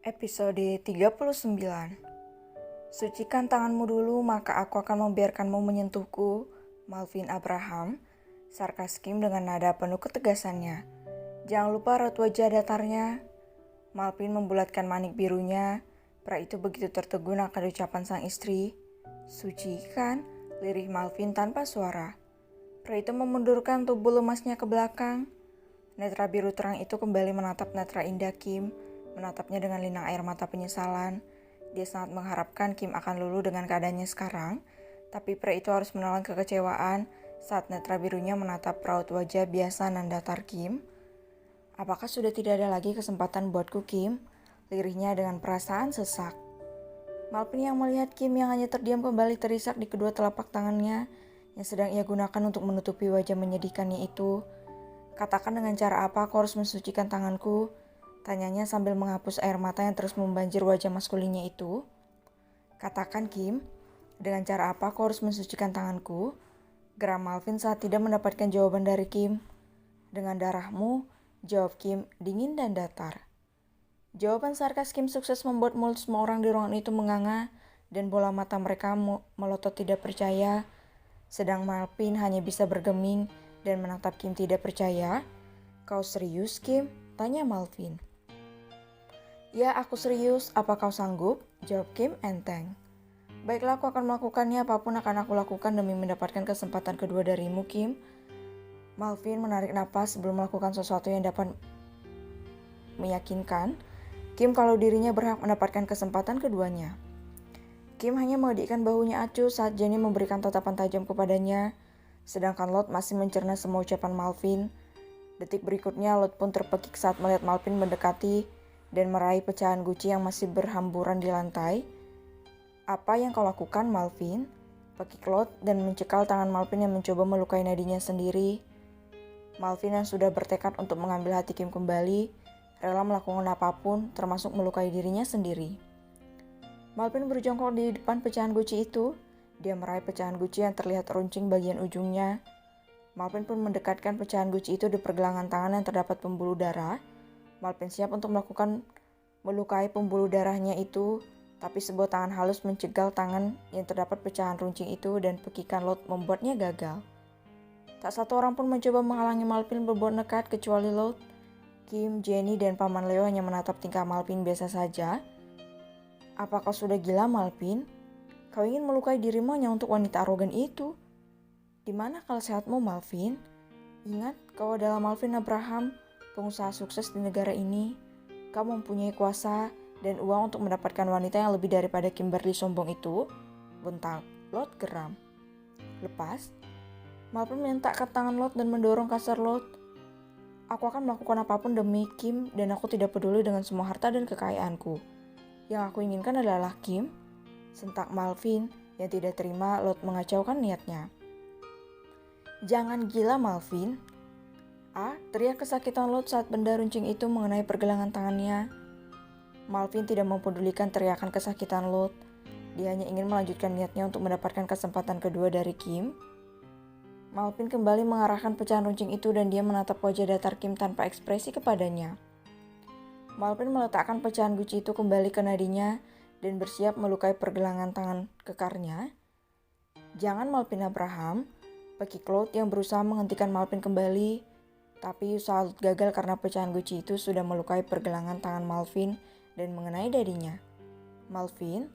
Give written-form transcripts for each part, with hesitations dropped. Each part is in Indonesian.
Episode 39. Sucikan tanganmu dulu, maka aku akan membiarkanmu menyentuhku. Malvin Abraham, sarkas Kim dengan nada penuh ketegasannya. Jangan lupa raut wajah datarnya. Malvin membulatkan manik birunya. Pria itu begitu tertegun akan ucapan sang istri. Suci kan? Lirih Malvin tanpa suara. Pria itu memundurkan tubuh lemasnya ke belakang. Netra biru terang itu kembali menatap netra indah Kim, menatapnya dengan linang air mata penyesalan. Dia sangat mengharapkan Kim akan luluh dengan keadaannya sekarang, tapi pria itu harus menelan kekecewaan saat netra birunya menatap raut wajah biasa nan datar Kim. Apakah sudah tidak ada lagi kesempatan buatku, Kim? Lirihnya dengan perasaan sesak. Malvin yang melihat Kim yang hanya terdiam kembali terisak di kedua telapak tangannya yang sedang ia gunakan untuk menutupi wajah menyedihkannya itu. Katakan dengan cara apa aku harus mensucikan tanganku? Tanyanya sambil menghapus air mata yang terus membanjir wajah maskulinnya itu. Katakan Kim, dengan cara apa aku harus mensucikan tanganku? Geram Malvin saat tidak mendapatkan jawaban dari Kim. Dengan darahmu, jawab Kim, dingin dan datar. Jawaban sarkas Kim sukses membuat mulut semua orang di ruangan itu menganga dan bola mata mereka melotot tidak percaya. Sedang Malvin hanya bisa bergeming dan menatap Kim tidak percaya. Kau serius, Kim? Tanya Malvin. Ya, aku serius. Apa kau sanggup? Jawab Kim enteng. Baiklah, aku akan melakukannya. Apapun akan aku lakukan demi mendapatkan kesempatan kedua darimu, Kim. Malvin menarik napas sebelum melakukan sesuatu yang dapat meyakinkan Kim kalau dirinya berhak mendapatkan kesempatan keduanya. Kim hanya mengedikkan bahunya acuh saat Jenny memberikan tatapan tajam kepadanya. Sedangkan Lot masih mencerna semua ucapan Malvin. Detik berikutnya Lot pun terpekik saat melihat Malvin mendekati dan meraih pecahan guci yang masih berhamburan di lantai. Apa yang kau lakukan, Malvin? Pekik Lot dan mencekal tangan Malvin yang mencoba melukai nadinya sendiri. Malvin yang sudah bertekad untuk mengambil hati Kim kembali, rela melakukan apapun termasuk melukai dirinya sendiri. Malvin berjongkok di depan pecahan guci itu. Dia meraih pecahan guci yang terlihat runcing bagian ujungnya. Malvin pun mendekatkan pecahan guci itu di pergelangan tangan yang terdapat pembuluh darah. Malvin siap untuk melakukan melukai pembuluh darahnya itu, tapi sebuah tangan halus mencegal tangan yang terdapat pecahan runcing itu dan pekikan Lot membuatnya gagal. Tak satu orang pun mencoba menghalangi Malvin berbuat nekat kecuali Lot. Kim, Jenny, dan Paman Leo hanya menatap tingkah Malvin biasa saja. Apa kau sudah gila, Malvin? Kau ingin melukai dirimu hanya untuk wanita arogan itu. Di mana akal sehatmu, Malvin? Ingat, kau adalah Malvin Abraham, pengusaha sukses di negara ini. Kau mempunyai kuasa dan uang untuk mendapatkan wanita yang lebih daripada Kimberly sombong itu. Bentak Lot geram. Lepas, Malvin menyentakkan tangan Lot dan mendorong kasar Lot. Aku akan melakukan apapun demi Kim dan aku tidak peduli dengan semua harta dan kekayaanku. Yang aku inginkan adalah Kim. Sentak Malvin yang tidak terima Lot mengacaukan niatnya. Jangan gila, Malvin. Teriak kesakitan Lot saat benda runcing itu mengenai pergelangan tangannya. Malvin tidak mempedulikan teriakan kesakitan Lot. Dia hanya ingin melanjutkan niatnya untuk mendapatkan kesempatan kedua dari Kim. Malvin kembali mengarahkan pecahan runcing itu dan dia menatap wajah datar Kim tanpa ekspresi kepadanya. Malvin meletakkan pecahan guci itu kembali ke nadinya dan bersiap melukai pergelangan tangan kekarnya. Jangan, Malvin Abraham. Pekik Lot yang berusaha menghentikan Malvin kembali, tapi usaha Lot gagal karena pecahan guci itu sudah melukai pergelangan tangan Malvin dan mengenai dadinya. Malvin,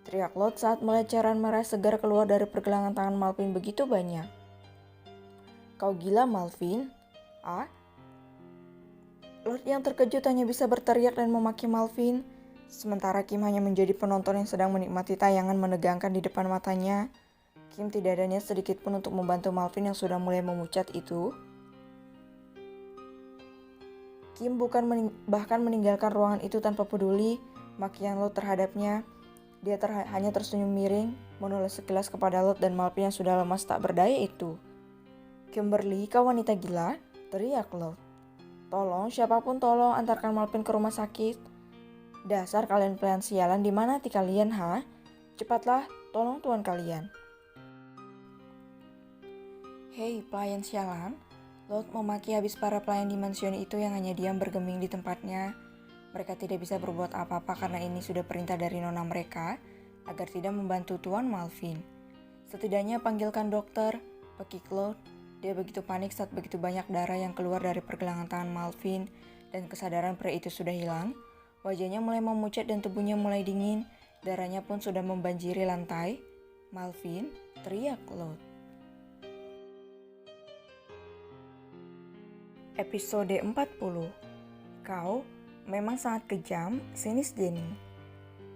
teriak Lot saat melihat cairan merah segar keluar dari pergelangan tangan Malvin begitu banyak. Kau gila, Malvin? Lot yang terkejut hanya bisa berteriak dan memaki Malvin. Sementara Kim hanya menjadi penonton yang sedang menikmati tayangan menegangkan di depan matanya. Kim tidak ada niat sedikit pun untuk membantu Malvin yang sudah mulai memucat itu. Kim bahkan meninggalkan ruangan itu tanpa peduli makian Lot terhadapnya. Dia hanya tersenyum miring, menoleh sekilas kepada Lot dan Malvin yang sudah lemas tak berdaya itu. "Kimberly, kau wanita gila?" teriak Lot. "Tolong, siapapun tolong antarkan Malvin ke rumah sakit." "Dasar kalian pelayan sialan, di mana hati kalian, ha? Cepatlah, tolong tuan kalian." "Hei, pelayan sialan." Lot memaki habis para pelayan di mansion itu yang hanya diam bergeming di tempatnya. Mereka tidak bisa berbuat apa-apa karena ini sudah perintah dari nona mereka agar tidak membantu Tuan Malvin. "Setidaknya panggilkan dokter," pekik Lot. Dia begitu panik saat begitu banyak darah yang keluar dari pergelangan tangan Malvin dan kesadaran pria itu sudah hilang. Wajahnya mulai memucat dan tubuhnya mulai dingin. Darahnya pun sudah membanjiri lantai. "Malvin!" teriak Lot. Episode 40. "Kau memang sangat kejam," sinis Jenny.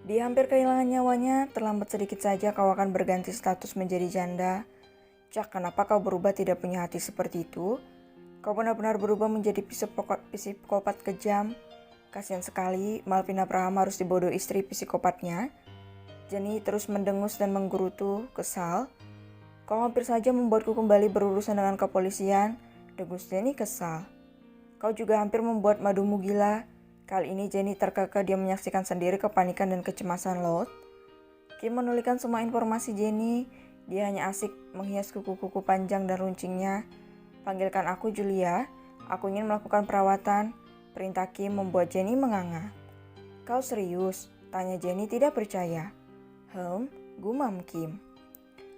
"Dia hampir kehilangan nyawanya, terlambat sedikit saja kau akan berganti status menjadi janda. Cak, kenapa kau berubah tidak punya hati seperti itu? Kau benar-benar berubah menjadi psikopat kejam. Kasihan sekali, Malvin Abraham harus dibodoh istri psikopatnya." Jenny terus mendengus dan menggerutu, kesal. "Kau hampir saja membuatku kembali berurusan dengan kepolisian," dengus Jenny kesal. "Kau juga hampir membuat madumu gila." Kali ini Jenny terkekeh, dia menyaksikan sendiri kepanikan dan kecemasan Lot. Kim menuliskan semua informasi Jenny. Dia hanya asik menghias kuku-kuku panjang dan runcingnya. "Panggilkan aku Julia, aku ingin melakukan perawatan," perintah Kim membuat Jenny menganga. "Kau serius?" tanya Jenny tidak percaya. Gumam Kim.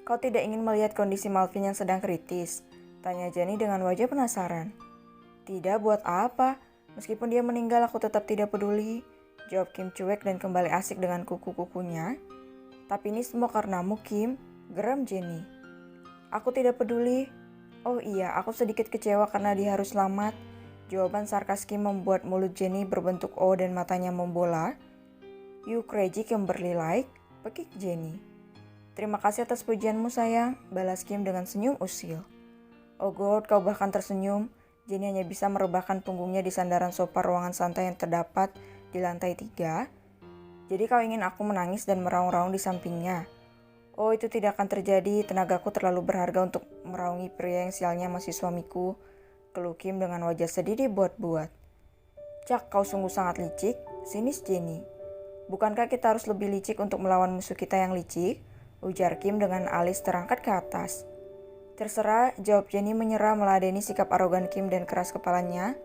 "Kau tidak ingin melihat kondisi Malvin yang sedang kritis?" tanya Jenny dengan wajah penasaran. "Tidak, buat apa? Meskipun dia meninggal aku tetap tidak peduli," jawab Kim cuek dan kembali asik dengan kuku-kukunya. "Tapi ini semua karenamu Kim," geram Jenny. "Aku tidak peduli." "Oh iya, aku sedikit kecewa karena dia harus selamat." Jawaban sarkas Kim membuat mulut Jenny berbentuk O dan matanya membola. "You crazy Kimberly like," pekik Jenny. "Terima kasih atas pujianmu sayang," balas Kim dengan senyum usil. "Oh God, kau bahkan tersenyum." Jenny hanya bisa merebahkan punggungnya di sandaran sofa ruangan santai yang terdapat di lantai 3. "Jadi kau ingin aku menangis dan meraung-raung di sampingnya?" "Oh, itu tidak akan terjadi, tenagaku terlalu berharga untuk meraungi pria yang sialnya masih suamiku," keluh Kim dengan wajah sedih dibuat-buat. "Cak, kau sungguh sangat licik," sinis Jenny. "Bukankah kita harus lebih licik untuk melawan musuh kita yang licik?" ujar Kim dengan alis terangkat ke atas. "Terserah," jawab Jenny menyerah meladeni sikap arogan Kim dan keras kepalanya.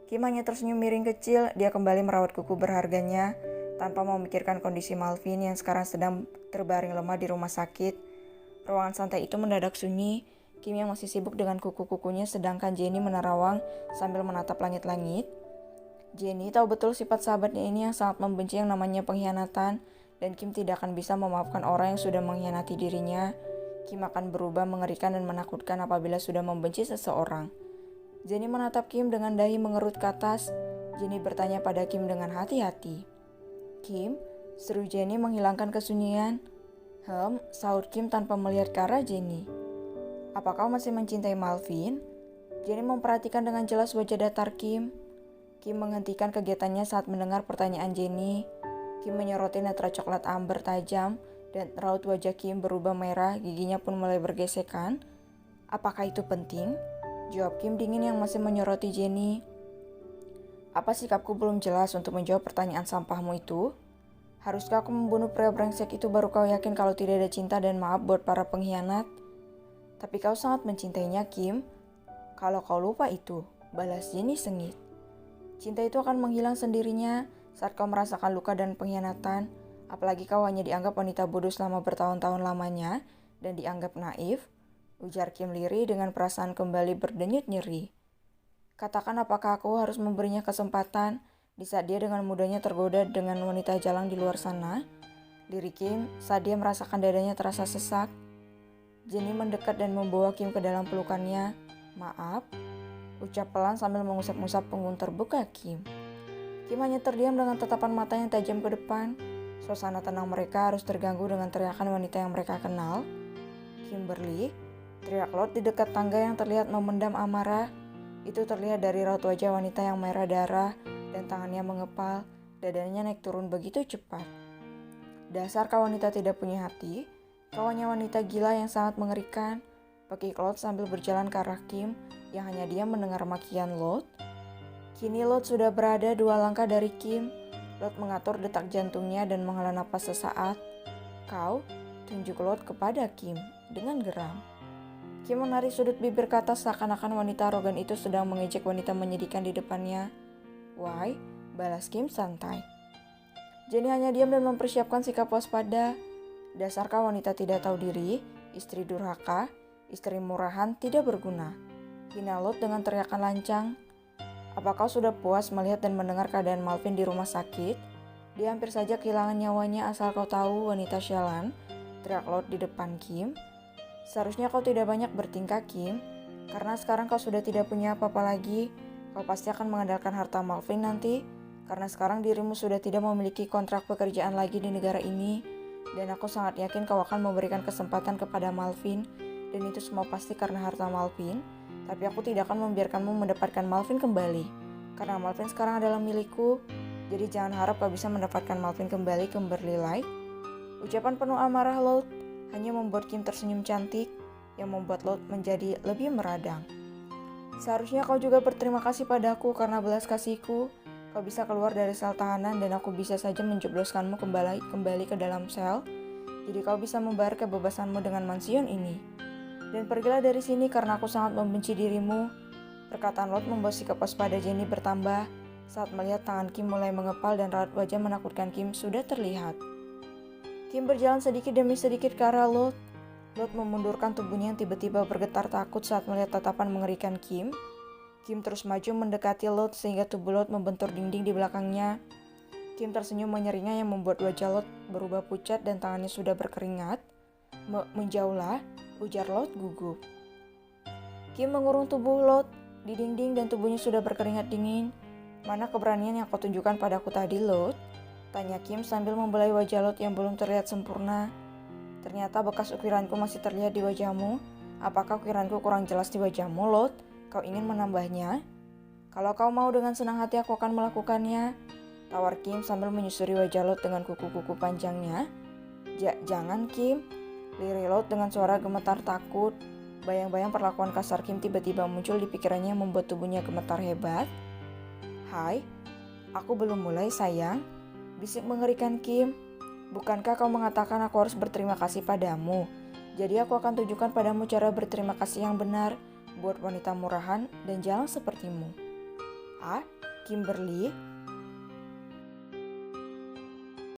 Kim hanya tersenyum miring kecil, dia kembali merawat kuku berharganya tanpa memikirkan kondisi Malvin yang sekarang sedang terbaring lemah di rumah sakit. Ruangan santai itu mendadak sunyi. Kim yang masih sibuk dengan kuku-kukunya sedangkan Jenny menerawang sambil menatap langit-langit. Jenny tahu betul sifat sahabatnya ini yang sangat membenci yang namanya pengkhianatan, dan Kim tidak akan bisa memaafkan orang yang sudah mengkhianati dirinya. Kim akan berubah mengerikan dan menakutkan apabila sudah membenci seseorang. Jenny menatap Kim dengan dahi mengerut ke atas. Jenny bertanya pada Kim dengan hati-hati. "Kim?" seru Jenny menghilangkan kesunyian. Sahut Kim tanpa melihat ke arah Jenny. "Apa kau masih mencintai Malvin?" Jenny memperhatikan dengan jelas wajah datar Kim. Kim menghentikan kegiatannya saat mendengar pertanyaan Jenny. Kim menyoroti netra coklat amber tajam dan raut wajah Kim berubah merah, giginya pun mulai bergesekan. "Apakah itu penting?" jawab Kim dingin yang masih menyoroti Jenny. "Apa sikapku belum jelas untuk menjawab pertanyaan sampahmu itu? Haruskah aku membunuh pria brengsek itu baru kau yakin kalau tidak ada cinta dan maaf buat para pengkhianat? Tapi kau sangat mencintainya Kim. Kalau kau lupa itu," balas Jenny sengit. "Cinta itu akan menghilang sendirinya saat kau merasakan luka dan pengkhianatan. Apalagi kau hanya dianggap wanita bodoh selama bertahun-tahun lamanya dan dianggap naif," ujar Kim lirih dengan perasaan kembali berdenyut nyeri. "Katakan apakah aku harus memberinya kesempatan di saat dia dengan mudahnya tergoda dengan wanita jalang di luar sana?" lirik Kim saat dia merasakan dadanya terasa sesak. Jenny mendekat dan membawa Kim ke dalam pelukannya. "Maaf," ucap pelan sambil mengusap-ngusap punggung terbuka Kim. Kim hanya terdiam dengan tatapan mata yang tajam ke depan. Suasana tenang mereka harus terganggu dengan teriakan wanita yang mereka kenal. "Kimberly!" teriak Lot di dekat tangga yang terlihat memendam amarah. Itu terlihat dari raut wajah wanita yang merah darah dan tangannya mengepal. Dadanya naik turun begitu cepat. Dasar kau wanita tidak punya hati, kawannya wanita gila yang sangat mengerikan, pakik Lot sambil berjalan ke arah Kim yang hanya diam mendengar makian Lot. Kini Lot sudah berada 2 langkah dari Kim. Lot mengatur detak jantungnya dan menghela napas sesaat. Kau, tunjuk Lot kepada Kim dengan geram. Kim menarik sudut bibir ke atas seakan-akan wanita arogan itu sedang mengejek wanita menyedihkan di depannya. Why? Balas Kim santai. Jenny hanya diam dan mempersiapkan sikap waspada. Dasar kau wanita tidak tahu diri, istri durhaka, istri murahan tidak berguna. Hina Lot dengan teriakan lancang. Apa kau sudah puas melihat dan mendengar keadaan Malvin di rumah sakit? Dia hampir saja kehilangan nyawanya asal kau tahu, wanita sialan, teriak Lot di depan Kim. Seharusnya kau tidak banyak bertingkah, Kim, karena sekarang kau sudah tidak punya apa-apa lagi. Kau pasti akan mengandalkan harta Malvin nanti, karena sekarang dirimu sudah tidak memiliki kontrak pekerjaan lagi di negara ini. Dan aku sangat yakin kau akan memberikan kesempatan kepada Malvin, dan itu semua pasti karena harta Malvin. Tapi aku tidak akan membiarkanmu mendapatkan Malvin kembali, karena Malvin sekarang adalah milikku. Jadi jangan harap kau bisa mendapatkan Malvin kembali, Kimberly Light. Ucapan penuh amarah Lot hanya membuat Kim tersenyum cantik, yang membuat Lot menjadi lebih meradang. Seharusnya kau juga berterima kasih padaku karena belas kasihku. Kau bisa keluar dari sel tahanan dan aku bisa saja menjebloskanmu kembali ke dalam sel. Jadi kau bisa membayar kebebasanmu dengan mansion ini. Dan pergilah dari sini karena aku sangat membenci dirimu. Perkataan Lot membuat sikap waspada Jenny bertambah saat melihat tangan Kim mulai mengepal dan raut wajah menakutkan Kim sudah terlihat. Kim berjalan sedikit demi sedikit ke arah Lot. Lot memundurkan tubuhnya yang tiba-tiba bergetar takut saat melihat tatapan mengerikan Kim. Kim terus maju mendekati Lot sehingga tubuh Lot membentur dinding di belakangnya. Kim tersenyum menyeringai yang membuat wajah Lot berubah pucat dan tangannya sudah berkeringat. Menjauhlah, ujar Lot gugup. Kim mengurung tubuh Lot di dinding dan tubuhnya sudah berkeringat dingin. Mana keberanian yang kau tunjukkan padaku tadi, Lot? Tanya Kim sambil membelai wajah Lot yang belum terlihat sempurna. Ternyata bekas ukiranku masih terlihat di wajahmu. Apakah ukiranku kurang jelas di wajahmu, Lot? Kau ingin menambahnya? Kalau kau mau dengan senang hati aku akan melakukannya. Tawar Kim sambil menyusuri wajah Lot dengan kuku-kuku panjangnya. Jangan Kim, lirih Lot dengan suara gemetar takut. Bayang-bayang perlakuan kasar Kim tiba-tiba muncul di pikirannya yang membuat tubuhnya gemetar hebat. Hai, aku belum mulai sayang, bisik mengerikan Kim. Bukankah kau mengatakan aku harus berterima kasih padamu? Jadi aku akan tunjukkan padamu cara berterima kasih yang benar buat wanita murahan dan jalan sepertimu. Ah, Kimberly,